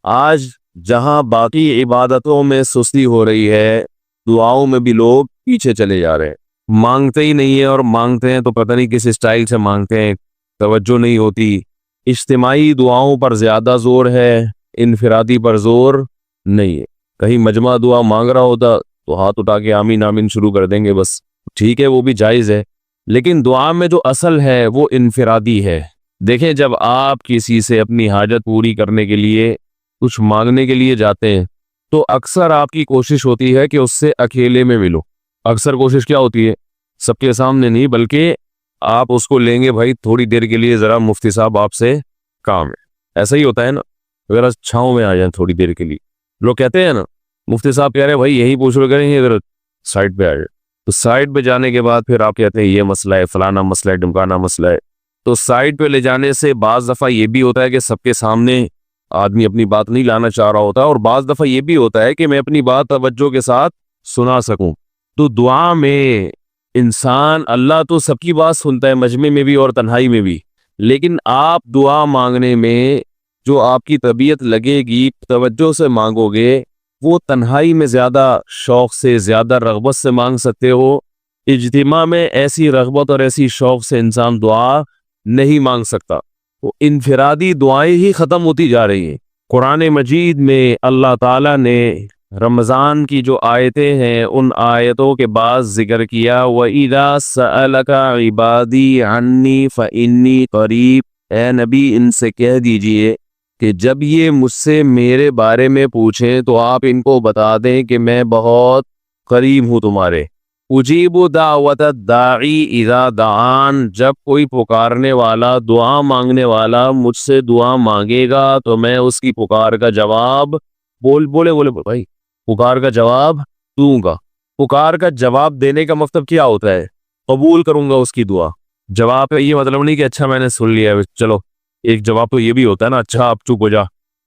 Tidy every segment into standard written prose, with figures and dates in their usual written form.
آج جہاں باقی عبادتوں میں سستی ہو رہی ہے، دعاؤں میں بھی لوگ پیچھے چلے جا رہے ہیں، مانگتے ہی نہیں ہے، اور مانگتے ہیں تو پتہ نہیں کس اسٹائل سے مانگتے ہیں، توجہ نہیں ہوتی۔ اجتماعی دعاؤں پر زیادہ زور ہے، انفرادی پر زور نہیں ہے۔ کہیں مجمع دعا مانگ رہا ہوتا تو ہاتھ اٹھا کے آمین آمین شروع کر دیں گے، بس ٹھیک ہے، وہ بھی جائز ہے، لیکن دعا میں جو اصل ہے وہ انفرادی ہے۔ دیکھیں، جب آپ کسی سے اپنی حاجت پوری کرنے کے لیے کچھ مانگنے کے لیے جاتے ہیں تو اکثر آپ کی کوشش ہوتی ہے کہ اس سے اکیلے میں ملو۔ اکثر کوشش کیا ہوتی ہے؟ سب کے سامنے نہیں، بلکہ آپ اس کو لیں گے، بھائی تھوڑی دیر کے لیے ذرا مفتی صاحب آپ سے کام ہے۔ ایسا ہی ہوتا ہے نا، اگر چھاؤں میں آ جائیں تھوڑی دیر کے لیے، لوگ کہتے ہیں نا مفتی صاحب کہہ رہے ہیں بھائی یہی پوچھ رہے کریں، ادھر سائڈ پہ آ جائے، تو سائڈ پہ جانے کے بعد پھر آپ کہتے ہیں یہ مسئلہ ہے، فلانا مسئلہ ہے، ڈمکانا مسئلہ ہے۔ تو سائڈ پہ لے جانے سے بعض دفعہ یہ بھی ہوتا ہے کہ سب کے سامنے آدمی اپنی بات نہیں لانا چاہ رہا ہوتا، اور بعض دفعہ یہ بھی ہوتا ہے کہ میں اپنی بات توجہ کے ساتھ سنا سکوں۔ تو دعا میں انسان، اللہ تو سب کی بات سنتا ہے، مجمع میں بھی اور تنہائی میں بھی، لیکن آپ دعا مانگنے میں جو آپ کی طبیعت لگے گی، توجہ سے مانگو گے، وہ تنہائی میں زیادہ شوق سے، زیادہ رغبت سے مانگ سکتے ہو۔ اجتماع میں ایسی رغبت اور ایسی شوق سے انسان دعا نہیں مانگ سکتا، وہ انفرادی دعائیں ہی ختم ہوتی جا رہی ہیں۔ قرآن مجید میں اللہ تعالیٰ نے رمضان کی جو آیتیں ہیں ان آیتوں کے بعد ذکر کیا، وَإِذَا سَأَلَكَ عِبَادِي عَنِّي فَإِنِّي قَرِيب، اے نبی ان سے کہہ دیجئے کہ جب یہ مجھ سے میرے بارے میں پوچھیں تو آپ ان کو بتا دیں کہ میں بہت قریب ہوں تمہارے۔ اجیب دعوت الداعی اذا دعان، جب کوئی پکارنے والا، دعا مانگنے والا مجھ سے دعا مانگے گا تو میں اس کی پکار کا جواب بولے بھائی پکار کا جواب دوں گا۔ پکار کا جواب دینے کا مطلب کیا ہوتا ہے؟ قبول کروں گا اس کی دعا۔ جواب کا یہ مطلب نہیں کہ اچھا میں نے سن لیا ہے، چلو ایک جواب تو یہ بھی ہوتا ہے نا، اچھا اب چپ ہو جا،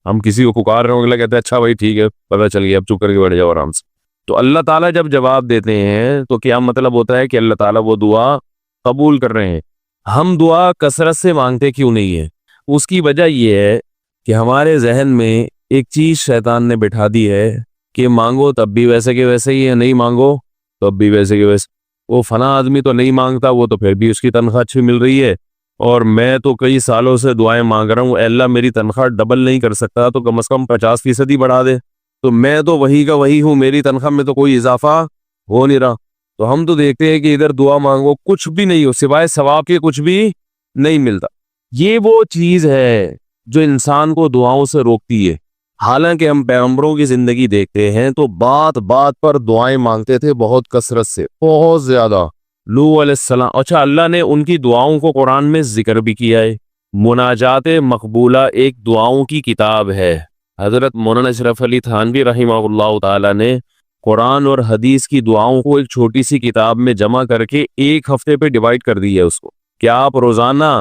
ہم کسی کو پکار رہے ہوں گے کہتے ہیں اچھا بھائی ٹھیک ہے پتہ چل گیا، اب چپ کر کے بیٹھ جاؤ آرام سے۔ تو اللہ تعالیٰ جب جواب دیتے ہیں تو کیا مطلب ہوتا ہے کہ اللہ تعالیٰ وہ دعا قبول کر رہے ہیں۔ ہم دعا کثرت سے مانگتے کیوں نہیں ہیں؟ اس کی وجہ یہ ہے کہ ہمارے ذہن میں ایک چیز شیطان نے بٹھا دی ہے کہ مانگو تب بھی ویسے کے ویسے ہی ہے، نہیں مانگو تب بھی ویسے کے ویسے۔ وہ فلاں آدمی تو نہیں مانگتا، وہ تو پھر بھی اس کی تنخواہ اچھی مل رہی ہے، اور میں تو کئی سالوں سے دعائیں مانگ رہا ہوں، اے اللہ میری تنخواہ ڈبل نہیں کر سکتا تو کم از کم 50% ہی بڑھا دے، تو میں تو وہی کا وہی ہوں، میری تنخواہ میں تو کوئی اضافہ ہو نہیں رہا۔ تو ہم تو دیکھتے ہیں کہ ادھر دعا مانگو کچھ بھی نہیں ہو، سوائے ثواب کے کچھ بھی نہیں ملتا۔ یہ وہ چیز ہے جو انسان کو دعاؤں سے روکتی ہے۔ حالانکہ ہم پیغمبروں کی زندگی دیکھتے ہیں تو بات بات پر دعائیں مانگتے تھے، بہت کثرت سے، بہت زیادہ۔ لوط علیہ السلام، اچھا اللہ نے ان کی دعاؤں کو قرآن میں ذکر بھی کیا ہے۔ مناجات مقبولہ ایک دعاؤں کی کتاب ہے۔ حضرت مولانا اشرف علی تھانوی رحمہ اللہ تعالی نے قرآن اور حدیث کی دعاؤں کو ایک چھوٹی سی کتاب میں جمع کر کے ایک ہفتے پہ ڈیوائیڈ کر دی ہے اس کو، کہ آپ روزانہ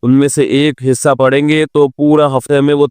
ان میں سے ایک حصہ پڑھیں گے تو پورا ہفتے میں وہ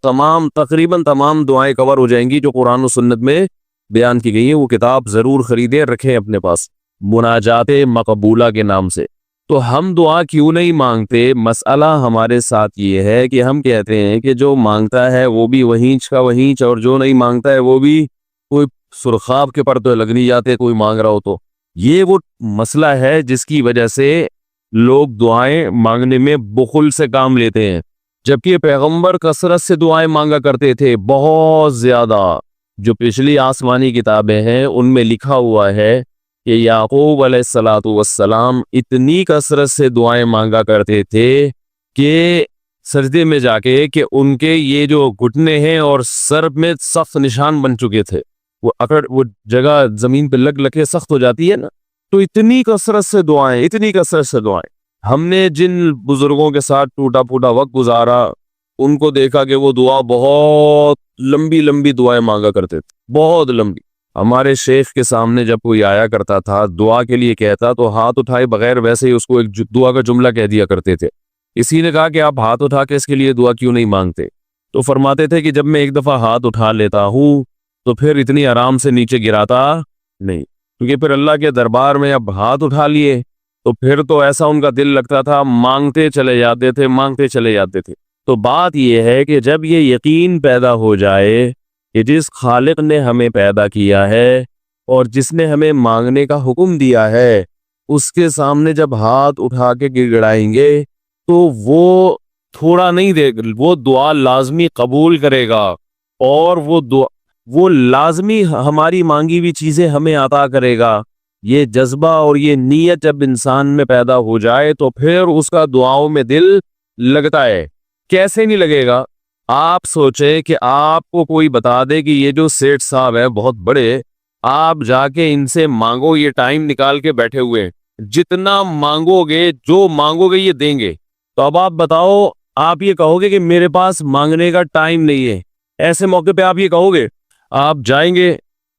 تقریباً تمام دعائیں کور ہو جائیں گی جو قرآن و سنت میں بیان کی گئی ہیں۔ وہ کتاب ضرور خریدیں، رکھیں اپنے پاس، مناجات مقبولہ کے نام سے۔ تو ہم دعا کیوں نہیں مانگتے؟ مسئلہ ہمارے ساتھ یہ ہے کہ ہم کہتے ہیں کہ جو مانگتا ہے وہ بھی وہیں کا وہیں، اور جو نہیں مانگتا ہے وہ بھی کوئی سرخاب کے پر تو لگ نہیں جاتے کوئی مانگ رہا ہو تو۔ یہ وہ مسئلہ ہے جس کی وجہ سے لوگ دعائیں مانگنے میں بخل سے کام لیتے ہیں، جبکہ پیغمبر کثرت سے دعائیں مانگا کرتے تھے، بہت زیادہ۔ جو پچھلی آسمانی کتابیں ہیں ان میں لکھا ہوا ہے کہ یعقوب علیہ الصلوۃ والسلام اتنی کثرت سے دعائیں مانگا کرتے تھے کہ سجدے میں جا کے کہ ان کے یہ جو گھٹنے ہیں اور سر میں سخت نشان بن چکے تھے، وہ جگہ زمین پہ لگ کے سخت ہو جاتی ہے نا، تو اتنی کثرت سے دعائیں، اتنی کثرت سے دعائیں۔ ہم نے جن بزرگوں کے ساتھ ٹوٹا پھوٹا وقت گزارا ان کو دیکھا کہ وہ دعا بہت لمبی لمبی دعائیں مانگا کرتے تھے، بہت لمبی۔ ہمارے شیخ کے سامنے جب کوئی آیا کرتا تھا دعا کے لیے کہتا تو ہاتھ اٹھائے بغیر ویسے ہی اس کو ایک دعا کا جملہ کہہ دیا کرتے تھے۔ اسی نے کہا کہ آپ ہاتھ اٹھا کے اس کے لیے دعا کیوں نہیں مانگتے؟ تو فرماتے تھے کہ جب میں ایک دفعہ ہاتھ اٹھا لیتا ہوں تو پھر اتنی آرام سے نیچے گراتا نہیں، کیونکہ پھر اللہ کے دربار میں اب ہاتھ اٹھا لیے تو پھر تو ایسا ان کا دل لگتا تھا، مانگتے چلے جاتے تھے، مانگتے چلے جاتے تھے۔ تو بات یہ ہے کہ جب یہ یقین پیدا ہو جائے کہ جس خالق نے ہمیں پیدا کیا ہے اور جس نے ہمیں مانگنے کا حکم دیا ہے، اس کے سامنے جب ہاتھ اٹھا کے گڑگڑائیں گے تو وہ تھوڑا نہیں دے گا، وہ دعا لازمی قبول کرے گا، اور وہ لازمی ہماری مانگی ہوئی چیزیں ہمیں عطا کرے گا۔ یہ جذبہ اور یہ نیت جب انسان میں پیدا ہو جائے تو پھر اس کا دعاؤں میں دل لگتا ہے۔ کیسے نہیں لگے گا؟ آپ سوچیں کہ آپ کو کوئی بتا دے کہ یہ جو سیٹھ صاحب ہے بہت بڑے، آپ جا کے ان سے مانگو، یہ ٹائم نکال کے بیٹھے ہوئے، جتنا مانگو گے، جو مانگو گے یہ دیں گے، تو اب آپ بتاؤ، آپ یہ کہو گے کہ میرے پاس مانگنے کا ٹائم نہیں ہے؟ ایسے موقع پہ آپ یہ کہو گے؟ آپ جائیں گے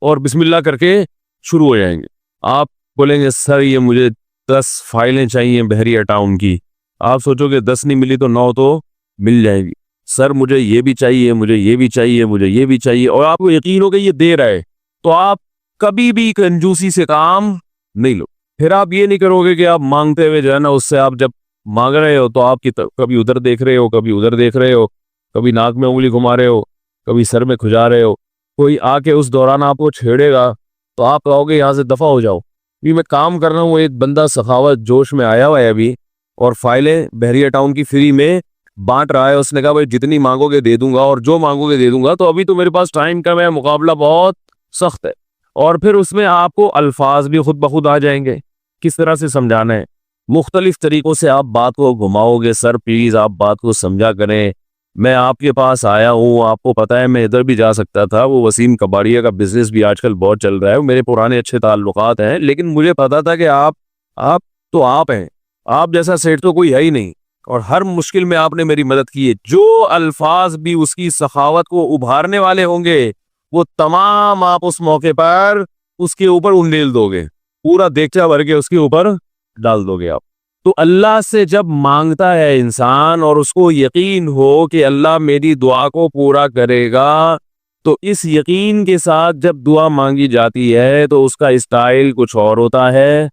اور بسم اللہ کر کے شروع ہو جائیں گے۔ آپ بولیں گے سر یہ مجھے 10 فائلیں چاہیے بحریہ ٹاؤن کی۔ آپ سوچو گے 10 نہیں ملی تو 9 تو مل جائے گی۔ سر مجھے یہ بھی چاہیے، مجھے یہ بھی چاہیے، مجھے یہ بھی چاہیے، اور آپ کو یقین ہو کہ یہ دے رہا ہے، تو آپ کبھی بھی کنجوسی سے کام نہیں لو۔ پھر آپ یہ نہیں کرو گے کہ آپ مانگتے ہوئے جو ہے نا، اس سے آپ جب مانگ رہے ہو تو آپ کی کبھی ادھر دیکھ رہے ہو، کبھی ادھر دیکھ رہے ہو، کبھی ناک میں انگلی گھما رہے ہو، کبھی سر میں کھجا رہے ہو۔ کوئی آ کے اس دوران آپ کو چھیڑے گا تو آپ کہو گے یہاں سے دفع ہو جاؤ، میں کام کر رہا ہوں۔ ایک بندہ سخاوت جوش میں آیا ہوا ہے ابھی، اور فائلیں بحریہ ٹاؤن کی فری میں بانٹ رہا ہے۔ اس نے کہا بھائی جتنی مانگو گے دے دوں گا، اور جو مانگو گے دے دوں گا، تو ابھی تو میرے پاس ٹائم کم ہے، مقابلہ بہت سخت ہے۔ اور پھر اس میں آپ کو الفاظ بھی خود بخود آ جائیں گے کس طرح سے سمجھانا ہے، مختلف طریقوں سے آپ بات کو گھماؤ گے۔ سر پلیز آپ بات کو سمجھا کریں، میں آپ کے پاس آیا ہوں، آپ کو پتا ہے میں ادھر بھی جا سکتا تھا، وہ وسیم کباڑیہ کا بزنس بھی آج کل بہت چل رہا ہے، میرے پرانے اچھے تعلقات ہیں، لیکن مجھے پتا تھا کہ آپ تو آپ ہیں، آپ جیسا سیٹ تو کوئی ہے ہی نہیں، اور ہر مشکل میں آپ نے میری مدد کی ہے۔ جو الفاظ بھی اس کی سخاوت کو ابھارنے والے ہوں گے وہ تمام آپ اس موقع پر اس کے اوپر انڈیل دو گے، پورا دیگچہ بھر کے اس کے اوپر ڈال دو گے آپ۔ تو اللہ سے جب مانگتا ہے انسان اور اس کو یقین ہو کہ اللہ میری دعا کو پورا کرے گا، تو اس یقین کے ساتھ جب دعا مانگی جاتی ہے تو اس کا اسٹائل کچھ اور ہوتا ہے،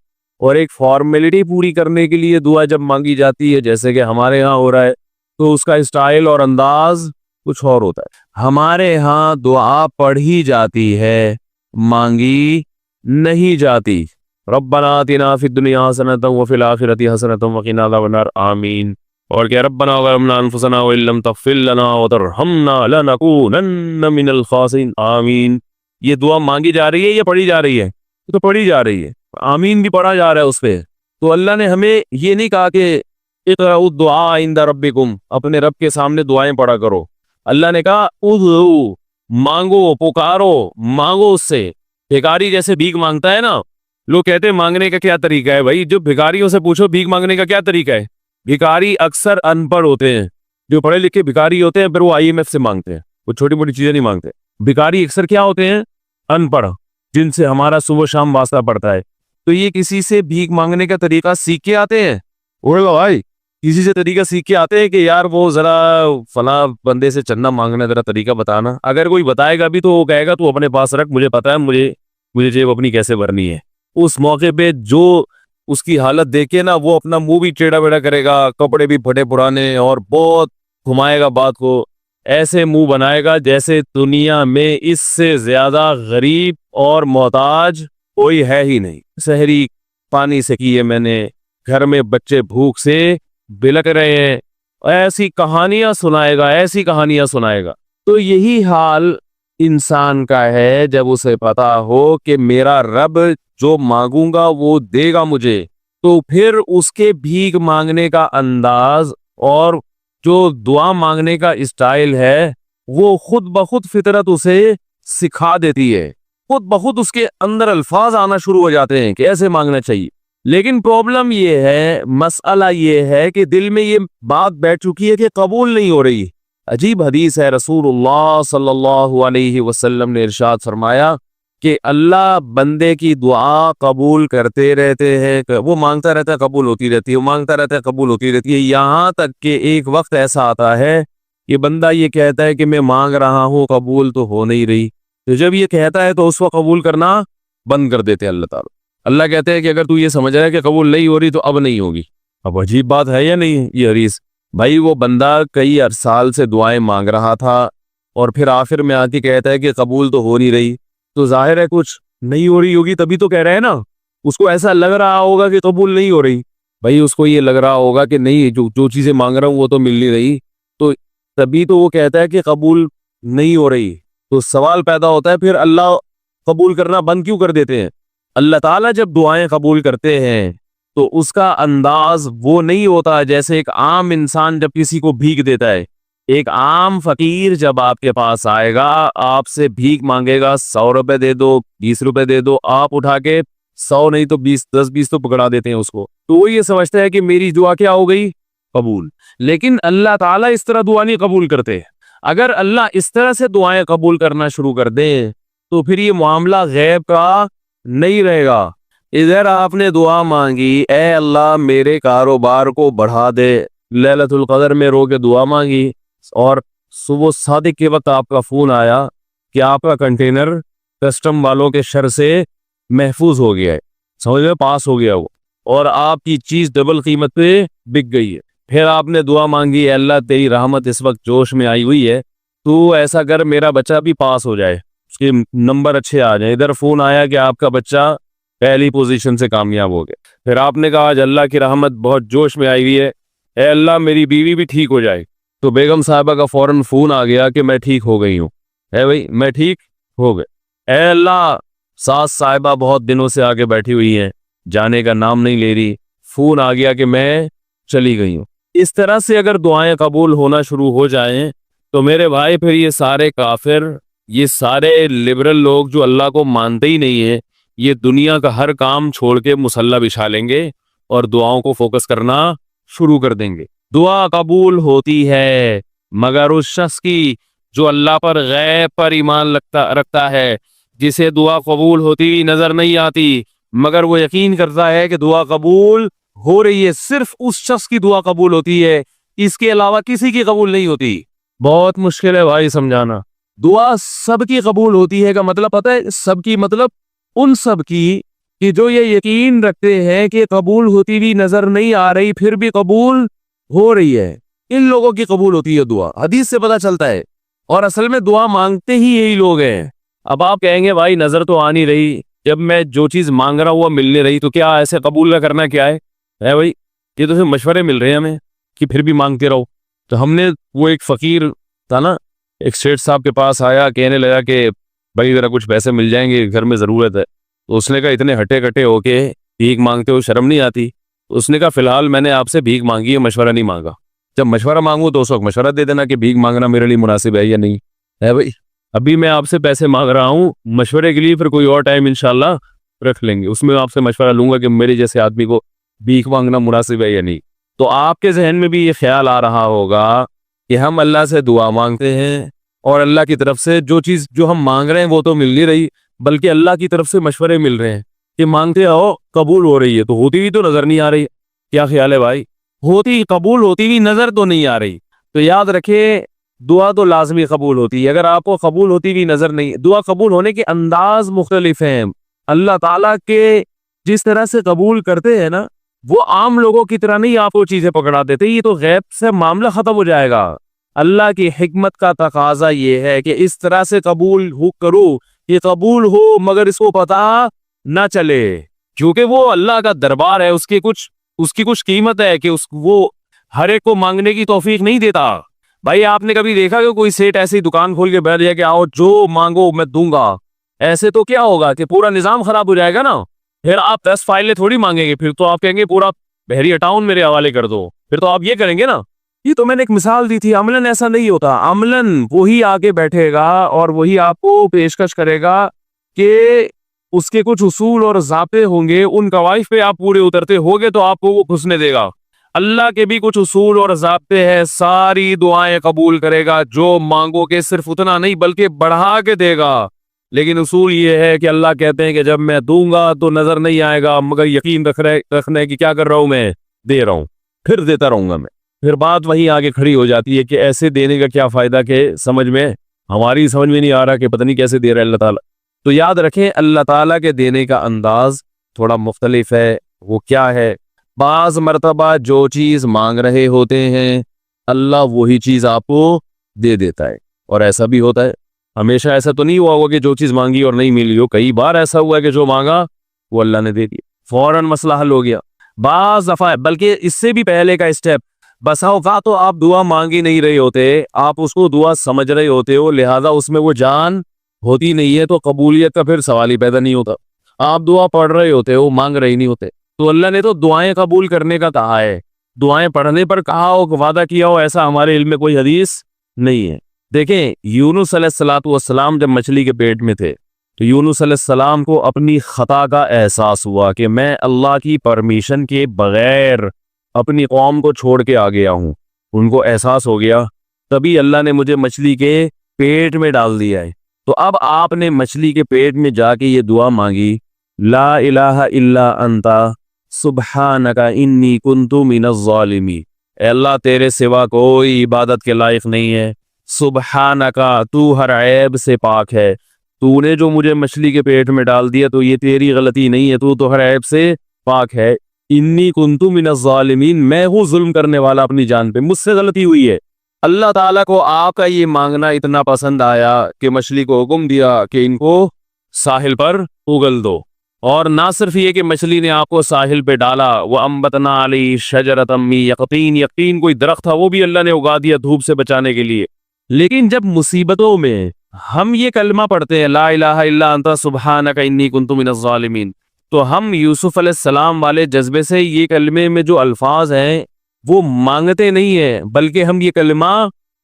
اور ایک فارمیلٹی پوری کرنے کے لیے دعا جب مانگی جاتی ہے جیسے کہ ہمارے ہاں ہو رہا ہے، تو اس کا اسٹائل اور انداز کچھ اور ہوتا ہے۔ ہمارے ہاں دعا پڑھی جاتی ہے، مانگی نہیں جاتی۔ ربنا آتنا فی الدنیا حسنۃ وفی الآخرۃ حسنۃ وقنا عذاب النار، آمین۔ اور کہ ربنا ظلمنا انفسنا وان لم تغفر لنا وترحمنا لنکونن من الخاسرین، آمین۔ یہ دعا مانگی جا رہی ہے یا پڑھی جا رہی ہے؟ تو پڑھی جا رہی ہے، آمین بھی پڑھا جا رہا ہے اس پہ۔ تو اللہ نے ہمیں یہ نہیں کہا کہ اقرؤوا الدعاء عند ربکم، اپنے رب کے سامنے دعائیں پڑھا کرو۔ اللہ نے کہا ادعوا، مانگو، پکارو، مانگو اس سے۔ بھیکاری جیسے بھیک مانگتا ہے نا، لوگ کہتے ہیں مانگنے کا کیا طریقہ ہے؟ بھائی جو بھیکاریوں سے پوچھو بھیک مانگنے کا کیا طریقہ ہے۔ بھیکاری اکثر ان پڑھ ہوتے ہیں، جو پڑھے لکھے بھیکاری ہوتے ہیں پھر وہ IMF سے مانگتے ہیں، وہ چھوٹی موٹی چیزیں نہیں مانگتے۔ بھیکاری اکثر کیا ہوتے ہیں؟ ان پڑھ، جن سے ہمارا صبح شام واسطہ پڑتا ہے۔ تو یہ کسی سے بھیک مانگنے کا طریقہ سیکھ کے آتے ہیں؟ بھائی کسی سے طریقہ سیکھ کے آتے ہیں کہ یار وہ ذرا فلاں بندے سے چندہ مانگنا، ذرا طریقہ بتانا؟ اگر کوئی بتائے گا بھی تو وہ کہے گا تو اپنے پاس رکھ، مجھے پتا ہے مجھے جیب اپنی کیسے بھرنی ہے۔ اس موقع پہ جو اس کی حالت دیکھے نا، وہ اپنا منہ بھی ٹیڑھا بیڑھا کرے گا، کپڑے بھی پھٹے پرانے، اور بہت گھمائے گا بات کو، ایسے منہ بنائے گا جیسے دنیا میں اس سے زیادہ غریب اور محتاج کوئی ہے ہی نہیں۔ سحری پانی سے کی ہے میں نے، گھر میں بچے بھوک سے بلک رہے ہیں، ایسی کہانیاں سنائے گا، ایسی کہانیاں سنائے گا۔ تو یہی حال انسان کا ہے جب اسے پتا ہو کہ میرا رب جو مانگوں گا وہ دے گا مجھے، تو پھر اس کے بھیک مانگنے کا انداز اور جو دعا مانگنے کا اسٹائل ہے وہ خود بخود فطرت اسے سکھا دیتی ہے، خود بخود اس کے اندر الفاظ آنا شروع ہو جاتے ہیں کہ ایسے مانگنا چاہیے۔ لیکن پرابلم یہ ہے، مسئلہ یہ ہے کہ دل میں یہ بات بیٹھ چکی ہے کہ قبول نہیں ہو رہی۔ عجیب حدیث ہے، رسول اللہ صلی اللہ علیہ وسلم نے ارشاد فرمایا کہ اللہ بندے کی دعا قبول کرتے رہتے ہیں، وہ مانگتا رہتا ہے قبول ہوتی رہتی ہے، وہ مانگتا رہتا ہے قبول ہوتی رہتی ہے، یہاں تک کہ ایک وقت ایسا آتا ہے کہ بندہ یہ کہتا ہے کہ میں مانگ رہا ہوں قبول تو ہو نہیں رہی، تو جب یہ کہتا ہے تو اس وقت قبول کرنا بند کر دیتے ہیں اللہ تعالیٰ۔ اللہ کہتے ہیں کہ اگر تو یہ سمجھ رہا ہے کہ قبول نہیں ہو رہی تو اب نہیں ہوگی۔ اب عجیب بات ہے یا نہیں یہ حدیث؟ بھائی وہ بندہ کئی سال سے دعائیں مانگ رہا تھا اور پھر آخر میں آ کے کہتا ہے کہ قبول تو ہو نہیں رہی، تو ظاہر ہے کچھ نہیں ہو رہی ہوگی تبھی تو کہہ رہے ہیں نا. اس کو ایسا لگ رہا ہوگا کہ قبول نہیں ہو رہی. بھائی اس کو یہ لگ رہا ہوگا کہ نہیں، جو چیزیں مانگ رہا ہوں وہ تو مل نہیں رہی، تو تبھی تو وہ کہتا ہے کہ قبول نہیں ہو رہی. تو سوال پیدا ہوتا ہے پھر اللہ قبول کرنا بند کیوں کر دیتے ہیں؟ اللہ تعالیٰ جب دعائیں قبول کرتے ہیں تو اس کا انداز وہ نہیں ہوتا جیسے ایک عام انسان جب کسی کو بھیک دیتا ہے. ایک عام فقیر جب آپ کے پاس آئے گا، آپ سے بھیک مانگے گا، 100 روپے دے دو، 20 روپے دے دو، آپ اٹھا کے 100 نہیں تو 20، 10-20 تو پکڑا دیتے ہیں اس کو. تو وہ یہ سمجھتا ہے کہ میری دعا کیا ہو گئی؟ قبول. لیکن اللہ تعالیٰ اس طرح دعا نہیں قبول کرتے. اگر اللہ اس طرح سے دعائیں قبول کرنا شروع کر دیں تو پھر یہ معاملہ غیب کا نہیں رہے گا. ادھر آپ نے دعا مانگی، اے اللہ میرے کاروبار کو بڑھا دے، لیلۃ القدر میں رو کے دعا مانگی، اور صبح صادق کے وقت آپ کا فون آیا کہ آپ کا کنٹینر کسٹم والوں کے شر سے محفوظ ہو گیا ہے، سمجھ میں پاس ہو گیا وہ، اور آپ کی چیز ڈبل قیمت پہ بک گئی ہے. پھر آپ نے دعا مانگی، اے اللہ تیری رحمت اس وقت جوش میں آئی ہوئی ہے، تو ایسا کر میرا بچہ بھی پاس ہو جائے، اس کے نمبر اچھے آ جائیں. ادھر فون آیا کہ آپ کا بچہ پہلی پوزیشن سے کامیاب ہو گیا. پھر آپ نے کہا آج اللہ کی رحمت بہت جوش میں آئی ہوئی ہے، اے اللہ میری بیوی بھی ٹھیک ہو جائے. تو بیگم صاحبہ کا فوراً فون آ گیا کہ میں ٹھیک ہو گئی ہوں. اے بھائی میں ٹھیک ہو گئے. اے اللہ ساس صاحبہ بہت دنوں سے آگے بیٹھی ہوئی ہیں، جانے کا نام نہیں لے رہی، فون آ گیا کہ میں چلی گئی ہوں. اس طرح سے اگر دعائیں قبول ہونا شروع ہو جائیں تو میرے بھائی پھر یہ سارے کافر، یہ سارے لبرل لوگ جو اللہ کو مانتے ہی نہیں ہیں، یہ دنیا کا ہر کام چھوڑ کے مصلی بچھا لیں گے اور دعاؤں کو فوکس کرنا شروع کر دیں گے. دعا قبول ہوتی ہے مگر اس شخص کی جو اللہ پر غیب پر ایمان رکھتا ہے، جسے دعا قبول ہوتی نظر نہیں آتی مگر وہ یقین کرتا ہے کہ دعا قبول ہو رہی ہے. صرف اس شخص کی دعا قبول ہوتی ہے، اس کے علاوہ کسی کی قبول نہیں ہوتی. بہت مشکل ہے بھائی سمجھانا. دعا سب کی قبول ہوتی ہے کا مطلب پتہ ہے؟ سب کی مطلب ان سب کی کہ جو یہ یقین رکھتے ہیں کہ قبول ہوتی بھی نظر نہیں آ رہی پھر بھی قبول ہو رہی ہے، ان لوگوں کی قبول ہوتی ہے دعا. حدیث سے پتہ چلتا ہے، اور اصل میں دعا مانگتے ہی یہی لوگ ہیں. اب آپ کہیں گے بھائی نظر تو آ نہیں رہی، جب میں جو چیز مانگ رہا ہوں وہ مل نہیں رہی، تو کیا ایسے قبول نہ کرنا کیا ہے بھائی؟ یہ تو صرف مشورے مل رہے ہیں ہمیں کہ پھر بھی مانگتے رہو. تو ہم نے وہ ایک فقیر تھا نا، ایک سیٹ صاحب کے پاس آیا، کہنے لگا کہ بھائی ذرا کچھ پیسے مل جائیں گے، گھر میں ضرورت ہے. تو اس نے کہا اتنے ہٹے کٹے ہو کے بھیک مانگتے ہو، شرم نہیں آتی؟ اس نے کہا فی الحال میں نے آپ سے بھیک مانگی ہے، مشورہ نہیں مانگا. جب مشورہ مانگوں تو اس وقت مشورہ دے دینا کہ بھیک مانگنا میرے لیے مناسب ہے یا نہیں ہے. بھائی ابھی میں آپ سے پیسے مانگ رہا ہوں مشورے کے لیے، پھر کوئی اور ٹائم انشاءاللہ رکھ لیں گے، اس میں آپ سے مشورہ لوں گا کہ میرے جیسے آدمی کو بھیک مانگنا مناسب ہے یا نہیں. تو آپ کے ذہن میں بھی یہ خیال آ رہا ہوگا کہ ہم اللہ سے دعا مانگتے ہیں اور اللہ کی طرف سے جو چیز جو ہم مانگ رہے ہیں وہ تو مل نہیں رہی، بلکہ اللہ کی طرف سے مشورے مل رہے ہیں کہ مانگتے ہو قبول ہو رہی ہے، تو ہوتی بھی تو نظر نہیں آ رہی. کیا خیال ہے بھائی؟ ہوتی قبول ہوتی بھی نظر تو نہیں آ رہی. تو یاد رکھے دعا تو لازمی قبول ہوتی ہے. اگر آپ کو قبول ہوتی بھی نظر نہیں، دعا قبول ہونے کے انداز مختلف ہیں. اللہ تعالیٰ کے جس طرح سے قبول کرتے ہیں نا، وہ عام لوگوں کی طرح نہیں آپ کو چیزیں پکڑا دیتے، یہ تو غیب سے معاملہ ختم ہو جائے گا. اللہ کی حکمت کا تقاضا یہ ہے کہ اس طرح سے قبول کرو کہ قبول ہو مگر اس کو پتہ نہ چلے، کیونکہ وہ اللہ کا دربار ہے، اس کی کچھ قیمت ہے کہ وہ ہر ایک کو مانگنے کی توفیق نہیں دیتا. بھائی آپ نے کبھی دیکھا کہ کوئی سیٹ ایسی دکان کھول کے بیٹھ جائے کہ آؤ جو مانگو میں دوں گا؟ ایسے تو کیا ہوگا کہ پورا نظام خراب ہو جائے گا نا. پھر آپ 10 فائلیں تھوڑی مانگیں گے، پھر تو آپ کہیں گے پورا بحری اٹاؤن میرے حوالے کر دو، پھر تو آپ یہ کریں گے نا. یہ تو میں نے ایک مثال دی تھی. عملاً ایسا نہیں ہوتا. عملاً وہی آگے بیٹھے گا اور وہی آپ کو پیشکش کرے گا کہ اس کے کچھ اصول اور ضابطے ہوں گے، ان قواعد پہ آپ پورے اترتے ہوگے تو آپ کو وہ گھسنے دے گا. اللہ کے بھی کچھ اصول اور ضابطے ہیں، ساری دعائیں قبول کرے گا، جو مانگو گے صرف اتنا نہیں بلکہ بڑھا کے دے گا. لیکن اصول یہ ہے کہ اللہ کہتے ہیں کہ جب میں دوں گا تو نظر نہیں آئے گا مگر یقین رکھنے کی کیا کر رہا ہوں، میں دے رہا ہوں، پھر دیتا رہوں گا میں. پھر بات وہیں آگے کھڑی ہو جاتی ہے کہ ایسے دینے کا کیا فائدہ کہ ہماری سمجھ میں نہیں آ رہا کہ پتہ نہیں کیسے دے رہا ہے اللہ تعالیٰ. تو یاد رکھیں اللہ تعالیٰ کے دینے کا انداز تھوڑا مختلف ہے. وہ کیا ہے؟ بعض مرتبہ جو چیز مانگ رہے ہوتے ہیں اللہ وہی چیز آپ کو دے دیتا ہے. اور ایسا بھی ہوتا ہے, ہمیشہ ایسا تو نہیں ہوا ہوگا کہ جو چیز مانگی اور نہیں ملی ہو. کئی بار ایسا ہوا ہے کہ جو مانگا وہ اللہ نے دے دیا, فوراً مسئلہ حل ہو گیا. بعض دفعہ بلکہ اس سے بھی پہلے کا اسٹیپ, بسا اوقات تو آپ دعا مانگ ہی نہیں رہے ہوتے, آپ اس کو دعا سمجھ رہے ہوتے ہو, لہذا اس میں وہ جان ہوتی نہیں ہے, تو قبولیت کا پھر سوال ہی پیدا نہیں ہوتا. آپ دعا پڑھ رہے ہوتے ہو, مانگ رہے نہیں ہوتے. تو اللہ نے تو دعائیں قبول کرنے کا کہا ہے, دعائیں پڑھنے پر کہا ہو, وعدہ کیا ہو, ایسا ہمارے علم میں کوئی حدیث نہیں ہے. دیکھیں یونس علیہ الصلوۃ والسلام جب مچھلی کے پیٹ میں تھے تو یونس علیہ السلام کو اپنی خطا کا احساس ہوا کہ میں اللہ کی پرمیشن کے بغیر اپنی قوم کو چھوڑ کے آ گیا ہوں. ان کو احساس ہو گیا, تبھی اللہ نے مجھے مچھلی کے پیٹ میں ڈال دیا ہے. تو اب آپ نے مچھلی کے پیٹ میں جا کے یہ دعا مانگی, لا الہ الا انت سبحانک انی کنت من الظالمین, اے اللہ تیرے سوا کوئی عبادت کے لائق نہیں ہے, سبحانک تو ہر عیب سے پاک ہے, تو نے جو مجھے مچھلی کے پیٹ میں ڈال دیا تو یہ تیری غلطی نہیں ہے, تو ہر عیب سے پاک ہے. انی کنت من الظالمین, میں ہوں ظلم کرنے والا اپنی جان پہ, مجھ سے غلطی ہوئی ہے. اللہ تعالیٰ کو آپ کا یہ مانگنا اتنا پسند آیا کہ مچھلی کو حکم دیا کہ ان کو ساحل پر اگل دو. اور نہ صرف یہ کہ مچھلی نے آپ کو ساحل پہ ڈالا, وَأَنبَتْنَا عَلَيْهِ شَجَرَةً مِّن یقطین, یقطین کوئی درخت تھا وہ بھی اللہ نے اگا دیا دھوپ سے بچانے کے لیے. لیکن جب مصیبتوں میں ہم یہ کلمہ پڑھتے ہیں لا الہ الا انت سبحانک انی کنت من الظالمین, تو ہم یوسف علیہ السلام والے جذبے سے یہ کلمے میں جو الفاظ ہیں وہ مانگتے نہیں ہیں, بلکہ ہم یہ کلمہ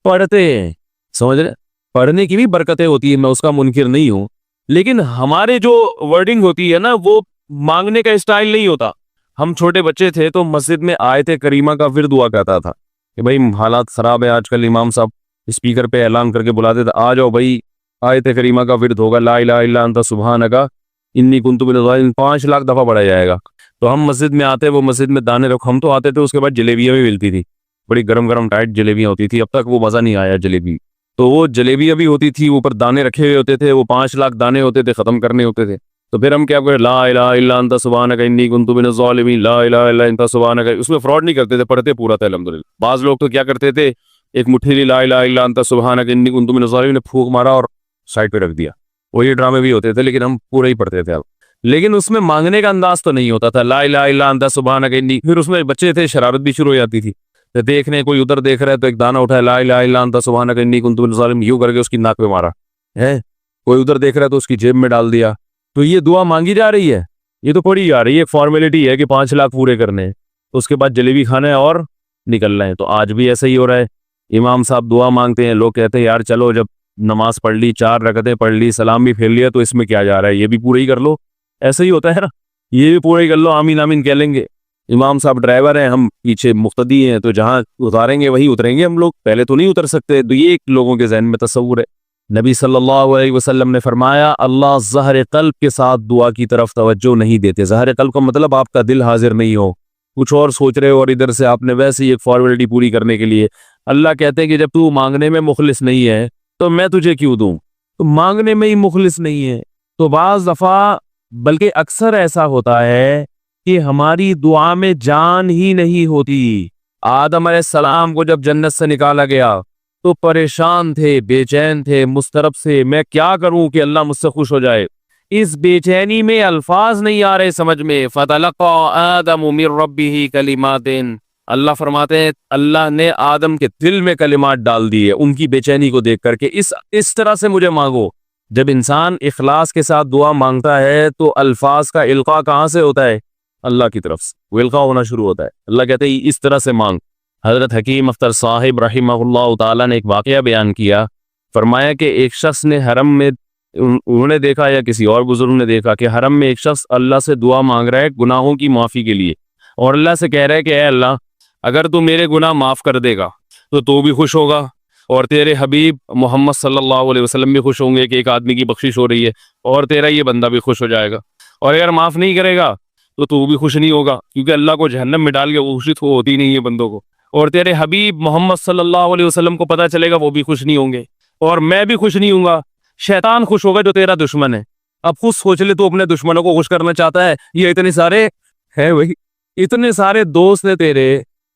پڑھتے ہیں. سمجھ رہے, پڑھنے کی بھی برکتیں ہوتی ہیں, میں اس کا منکر نہیں ہوں, لیکن ہمارے جو ورڈنگ ہوتی ہے نا وہ مانگنے کا اسٹائل نہیں ہوتا. ہم چھوٹے بچے تھے تو مسجد میں آیت کریمہ کا ورد ہوا کرتا تھا کہ بھائی حالات خراب ہے آج کل, امام صاحب اسپیکر پہ اعلان کر کے بلاتے تھے, آ جاؤ بھائی آیت کریمہ کا ورد ہوگا, لا الہ الا انت سبحانک انی کنت من الظالمین, 5 لاکھ دفعہ پڑھا جائے گا. تو ہم مسجد میں آتے, وہ مسجد میں دانے رکھ, ہم تو آتے تھے, اس کے بعد جلیبیاں بھی ملتی تھی, بڑی گرم گرم ٹائٹ جلیبیاں ہوتی تھی. اب تک وہ مزہ نہیں آیا جلیبی, تو وہ جلیبیاں بھی ہوتی تھی, اوپر دانے رکھے ہوئے ہوتے تھے, وہ 5 لاکھ دانے ہوتے تھے, ختم کرنے ہوتے تھے. تو پھر ہم کیا کریں, لا الہ الا انت سبحانک انی کنت من الظالمین, لا الہ الا انت سبحانک. اس میں فراڈ نہیں کرتے تھے, پڑھتے پورا تھا الحمدللہ. بعض لوگ تو کیا کرتے تھے, ایک مٹھی لی لا الہ الا انت سبحانک انی کنت من الظالمین نے پھونک مارا اور سائڈ پہ رکھ دیا. وہ یہ ڈرامے بھی ہوتے تھے, لیکن ہم پورا ہی پڑھتے تھے. لیکن اس میں مانگنے کا انداز تو نہیں ہوتا تھا, لا الہ الا انت سبحانک انی. پھر اس میں بچے تھے, شرارت بھی شروع ہو جاتی تھی, دیکھنے کوئی ادھر دیکھ رہا ہے تو ایک دانہ اٹھایا, لا الہ الا انت سبحانک انی کنت من الظالمین, یوں کر کے اس کی ناک پہ مارا ہے. کوئی ادھر دیکھ رہا ہے تو اس کی جیب میں ڈال دیا. تو یہ دعا مانگی جا رہی ہے, یہ تو پڑھی جا رہی ہے, ایک فارمیلٹی ہے کہ 5 لاکھ پورے کرنے ہیں, اس کے بعد جلیبی کھانا ہے اور نکلنا ہے. تو آج بھی ایسا ہی ہو رہا ہے, امام صاحب دعا مانگتے ہیں, لوگ کہتے ہیں یار چلو جب نماز پڑھ لی, 4 رکعتیں پڑھ لی, سلام بھی پھیر لیا, تو اس میں کیا جا رہا ہے, یہ بھی پورا ہی کر لو. ایسا ہی ہوتا ہے نا, یہ بھی پورا ہی کر لو, آمین آمین کہہ لیں گے. امام صاحب ڈرائیور ہیں, ہم پیچھے مقتدی ہیں, تو جہاں اتاریں گے وہی اتریں گے ہم لوگ, پہلے تو نہیں اتر سکتے. تو یہ ایک لوگوں کے ذہن میں تصور ہے. نبی صلی اللہ علیہ وسلم نے فرمایا اللہ ظہر قلب کے ساتھ دعا کی طرف توجہ نہیں دیتے. ظہر قلب کا مطلب آپ کا دل حاضر نہیں ہو, کچھ اور سوچ رہے ہو, اور ادھر سے آپ نے ویسے ہی ایک فارمیلٹی پوری کرنے کے لیے. اللہ کہتے ہیں کہ جب تو مانگنے میں مخلص نہیں ہے تو میں تجھے کیوں دوں, تو مانگنے میں ہی مخلص نہیں ہے. تو بعض دفعہ بلکہ اکثر ایسا ہوتا ہے کہ ہماری دعا میں جان ہی نہیں ہوتی. آدم علیہ السلام کو جب جنت سے نکالا گیا تو پریشان تھے, بے چین تھے, مضطرب سے, میں کیا کروں کہ اللہ مجھ سے خوش ہو جائے. اس بے چینی میں الفاظ نہیں آ رہے سمجھ میں. فَتَلَقَّىٰ آدَمُ مِن رَبِّهِ كَلِمَاتٍ, اللہ فرماتے ہیں اللہ نے آدم کے دل میں کلمات ڈال دیے ان کی بے چینی کو دیکھ کر کے اس طرح سے مجھے مانگو. جب انسان اخلاص کے ساتھ دعا مانگتا ہے تو الفاظ کا القاء کہاں سے ہوتا ہے, اللہ کی طرف سے وہ القاء ہونا شروع ہوتا ہے. اللہ کہتے ہیں اس طرح سے مانگ. حضرت حکیم اختر صاحب رحمہ اللہ تعالیٰ نے ایک واقعہ بیان کیا, فرمایا کہ ایک شخص نے حرم میں, انہوں نے دیکھا یا کسی اور بزرگ نے دیکھا کہ حرم میں ایک شخص اللہ سے دعا مانگ رہا ہے گناہوں کی معافی کے لیے, اور اللہ سے کہہ رہا ہے کہ اے اللہ اگر تو میرے گناہ معاف کر دے گا تو بھی خوش ہوگا, اور تیرے حبیب محمد صلی اللہ علیہ وسلم بھی خوش ہوں گے کہ ایک آدمی کی بخشش ہو رہی ہے, اور تیرا یہ بندہ بھی خوش ہو جائے گا. اور اگر معاف نہیں کرے گا تو بھی خوش نہیں ہوگا, کیونکہ اللہ کو جہنم میں ڈال کے خوشی تو ہوتی نہیں ہے بندوں کو. اور تیرے حبیب محمد صلی اللہ علیہ وسلم کو پتہ چلے گا وہ بھی خوش نہیں ہوں گے, اور میں بھی خوش نہیں ہوں گا. شیطان خوش ہوگا جو تیرا دشمن ہے. اب خود سوچ لے, تو اپنے دشمنوں کو خوش کرنا چاہتا ہے, یہ اتنے سارے ہے, وہی اتنے سارے دوست ہیں تیرے,